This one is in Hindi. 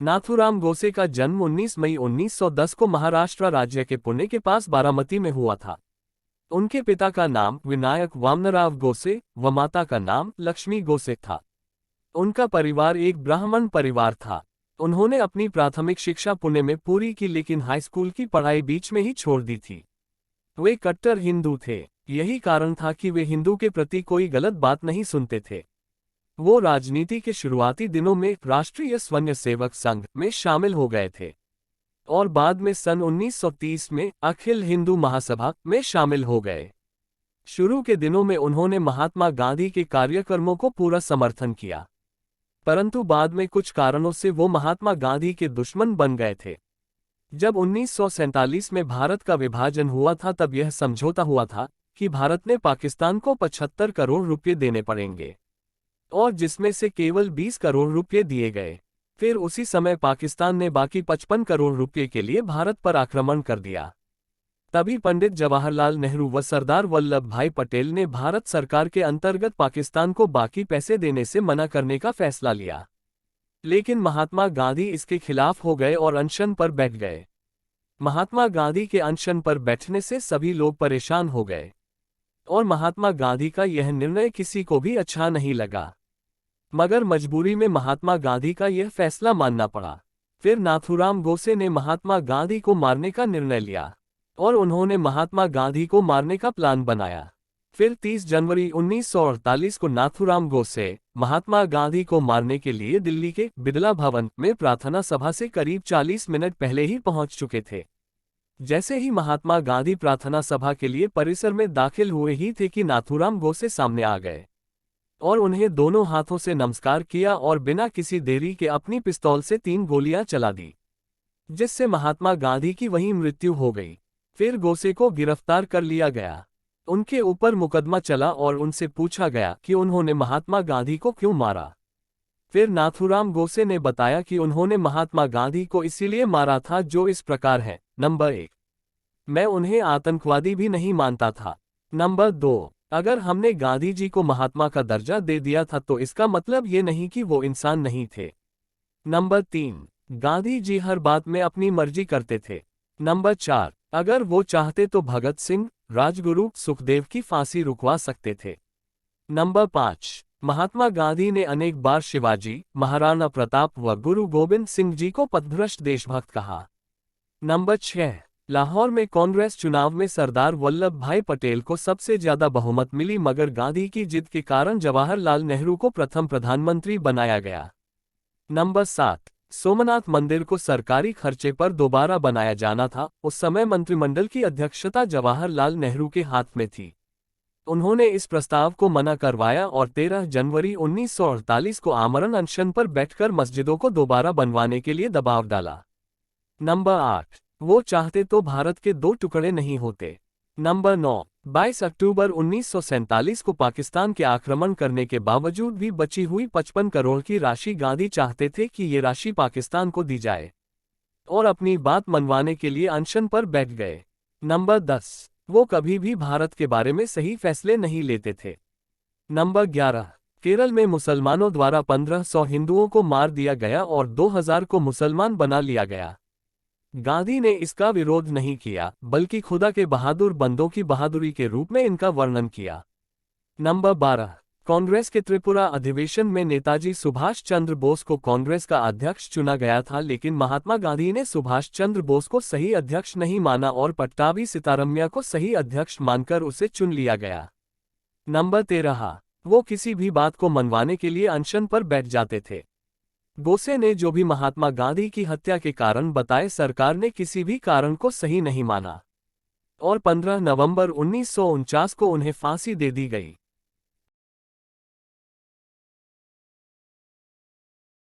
नाथूराम गोसे का जन्म 19 मई 1910 को महाराष्ट्र राज्य के पुणे के पास बारामती में हुआ था। उनके पिता का नाम विनायक वामनराव गोसे व माता का नाम लक्ष्मी गोसे था। उनका परिवार एक ब्राह्मण परिवार था। उन्होंने अपनी प्राथमिक शिक्षा पुणे में पूरी की, लेकिन हाई स्कूल की पढ़ाई बीच में ही छोड़ दी थी। वे कट्टर हिंदू थे। यही कारण था कि वे हिंदू के प्रति कोई गलत बात नहीं सुनते थे। वो राजनीति के शुरुआती दिनों में राष्ट्रीय स्वयंसेवक संघ में शामिल हो गए थे और बाद में सन 1930 में अखिल हिंदू महासभा में शामिल हो गए। शुरू के दिनों में उन्होंने महात्मा गांधी के कार्यक्रमों को पूरा समर्थन किया, परंतु बाद में कुछ कारणों से वो महात्मा गांधी के दुश्मन बन गए थे। जब 1947 में भारत का विभाजन हुआ था, तब यह समझौता हुआ था कि भारत ने पाकिस्तान को 75 करोड़ रुपये देने पड़ेंगे, और जिसमें से केवल 20 करोड़ रुपये दिए गए। फिर उसी समय पाकिस्तान ने बाकी 55 करोड़ रुपये के लिए भारत पर आक्रमण कर दिया। तभी पंडित जवाहरलाल नेहरू व सरदार वल्लभ भाई पटेल ने भारत सरकार के अंतर्गत पाकिस्तान को बाकी पैसे देने से मना करने का फैसला लिया, लेकिन महात्मा गांधी इसके खिलाफ हो गए और अनशन पर बैठ गए। महात्मा गांधी के अनशन पर बैठने से सभी लोग परेशान हो गए और महात्मा गांधी का यह निर्णय किसी को भी अच्छा नहीं लगा, मगर मजबूरी में महात्मा गांधी का यह फैसला मानना पड़ा। फिर नाथूराम गोसे ने महात्मा गांधी को मारने का निर्णय लिया और उन्होंने महात्मा गांधी को मारने का प्लान बनाया। फिर 30 जनवरी 1948 को नाथूराम गोसे महात्मा गांधी को मारने के लिए दिल्ली के बिड़ला भवन में प्रार्थना सभा से करीब 40 मिनट पहले ही पहुंच चुके थे। जैसे ही महात्मा गांधी प्रार्थना सभा के लिए परिसर में दाखिल हुए ही थे कि नाथूराम गोसे सामने आ गए और उन्हें दोनों हाथों से नमस्कार किया और बिना किसी देरी के अपनी पिस्तौल से 3 गोलियां चला दी, जिससे महात्मा गांधी की वहीं मृत्यु हो गई। फिर गोसे को गिरफ्तार कर लिया गया। उनके ऊपर मुकदमा चला और उनसे पूछा गया कि उन्होंने महात्मा गांधी को क्यों मारा। फिर नाथूराम गोसे ने बताया कि उन्होंने महात्मा गांधी को इसीलिए मारा था जो इस प्रकार है। नंबर 1, मैं उन्हें आतंकवादी भी नहीं मानता था। नंबर 2, अगर हमने गांधी जी को महात्मा का दर्जा दे दिया था तो इसका मतलब ये नहीं कि वो इंसान नहीं थे। नंबर 3, गांधी जी हर बात में अपनी मर्जी करते थे। नंबर 4, अगर वो चाहते तो भगत सिंह, राजगुरु, सुखदेव की फांसी रुकवा सकते थे। नंबर 5, महात्मा गांधी ने अनेक बार शिवाजी, महाराणा प्रताप व गुरु गोविंद सिंह जी को पथभ्रष्ट देशभक्त कहा। नंबर 6, लाहौर में कांग्रेस चुनाव में सरदार वल्लभ भाई पटेल को सबसे ज्यादा बहुमत मिली, मगर गांधी की जिद के कारण जवाहरलाल नेहरू को प्रथम प्रधानमंत्री बनाया गया। नंबर 7, सोमनाथ मंदिर को सरकारी खर्चे पर दोबारा बनाया जाना था। उस समय मंत्रिमंडल की अध्यक्षता जवाहरलाल नेहरू के हाथ में थी। उन्होंने इस प्रस्ताव को मना करवाया और 13 जनवरी 1948 को आमरण अनशन पर बैठकर मस्जिदों को दोबारा बनवाने के लिए दबाव डाला। नंबर 8, वो चाहते तो भारत के 2 टुकड़े नहीं होते। नंबर 9, 22 अक्टूबर 1947 को पाकिस्तान के आक्रमण करने के बावजूद भी बची हुई 55 करोड़ की राशि गांधी चाहते थे कि ये राशि पाकिस्तान को दी जाए और अपनी बात मनवाने के लिए अनशन पर बैठ गए। नंबर 10, वो कभी भी भारत के बारे में सही फैसले नहीं लेते थे। नंबर 11, केरल में मुसलमानों द्वारा 1500 हिंदुओं को मार दिया गया और 2000 को मुसलमान बना लिया गया। गांधी ने इसका विरोध नहीं किया, बल्कि खुदा के बहादुर बंदों की बहादुरी के रूप में इनका वर्णन किया। नंबर 12, कांग्रेस के त्रिपुरा अधिवेशन में नेताजी सुभाष चंद्र बोस को कांग्रेस का अध्यक्ष चुना गया था, लेकिन महात्मा गांधी ने सुभाष चंद्र बोस को सही अध्यक्ष नहीं माना और पट्टाभी सीतारमैया को सही अध्यक्ष मानकर उसे चुन लिया गया। नंबर 13, वो किसी भी बात को मनवाने के लिए अनशन पर बैठ जाते थे। गोसे ने जो भी महात्मा गांधी की हत्या के कारण बताए, सरकार ने किसी भी कारण को सही नहीं माना और 15 नवंबर 1949 को उन्हें फांसी दे दी गई।